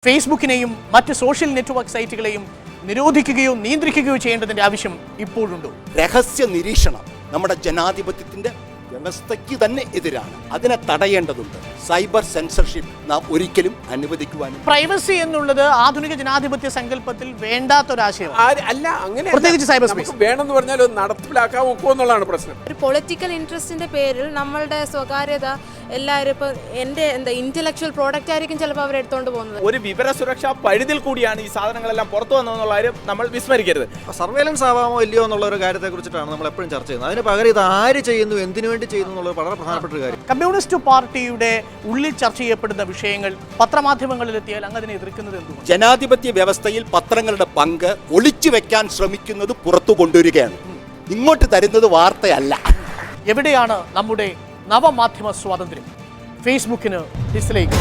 ഫേസ്ബുക്കിനെയും മറ്റ് social network സൈറ്റുകളെയും നിരോധിക്കുകയോ നിയന്ത്രിക്കുകയോ ചെയ്യേണ്ടതിന്റെ ആവശ്യം ഇപ്പോഴുണ്ട്. രഹസ്യ നിരീക്ഷണം നമ്മുടെ ജനാധിപത്യത്തിന്റെ വ്യവസ്ഥയ്ക്ക് തന്നെ എതിരാണ്. അതിനെ തടയേണ്ടതുണ്ട്. സൈബർ സെൻസർഷിപ്പ് നാം ഒരിക്കലും അനുവദിക്കുവാനും. പ്രൈവസി എന്നുള്ളത് ആധുനിക ജനാധിപത്യ സങ്കല്പത്തിൽ വേണ്ടാത്തൊരാശയം അല്ല. അങ്ങനെ പ്രത്യേകിച്ച് സൈബർ സ്പേസ് വേണമെന്ന് പറഞ്ഞാൽ നടപ്പിലാക്കാൻ ഒക്കുമോ എന്നുള്ളതാണ് പ്രശ്നം. ഒരു പൊളിറ്റിക്കൽ ഇൻട്രസ്റ്റിന്റെ പേരിൽ നമ്മളുടെ സ്വകാര്യത എല്ലാവരും ഇപ്പൊ എന്റെ ഇന്റലക്ച്വൽ പ്രോഡക്റ്റ് ആയിരിക്കും ചിലപ്പോൾ അവർ എടുത്തുകൊണ്ട് പോകുന്നത്. ഒരു വിവര സുരക്ഷാ പരിധിയിൽ കൂടിയാണ് ഈ സാധനങ്ങളെല്ലാം പുറത്തു വന്നതെന്നുള്ള കാര്യം നമ്മൾ വിസ്മരിക്കരുത്. സർവൈലൻസ് ആവാമോ ഇല്ലയോ എന്നുള്ള ഒരു കാര്യത്തെ കുറിച്ചിട്ടാണ് നമ്മൾ എപ്പോഴും ചർച്ച ചെയ്യുന്നത്. അതിന് പകരം ഇത് ആര് ചെയ്യുന്നു, എന്തിനു വേണ്ടി ചെയ്യുന്നു എന്നുള്ളത് വളരെ പ്രധാനപ്പെട്ട ഒരു കാര്യം. കമ്മ്യൂണിസ്റ്റ് പാർട്ടിയുടെ ഉള്ളിൽ ചർച്ച ചെയ്യപ്പെടുന്ന വിഷയങ്ങൾ പത്രമാധ്യമങ്ങളിലെത്തിയാൽ അങ്ങ് അതിനെ എതിർക്കുന്നത് എന്തുകൊണ്ട്? ജനാധിപത്യ വ്യവസ്ഥയിൽ പത്രങ്ങളുടെ പങ്ക് ഒളിച്ചു വെക്കാൻ ശ്രമിക്കുന്നത് പുറത്തു കൊണ്ടുവരികയാണ്. ഇങ്ങോട്ട് തരുന്നത് വാർത്തയല്ല. എവിടെയാണ് നമ്മുടെ നവമാധ്യമ സ്വാതന്ത്ര്യം? ഫേസ്ബുക്കിന് ഡിസ്ലൈക്ക്.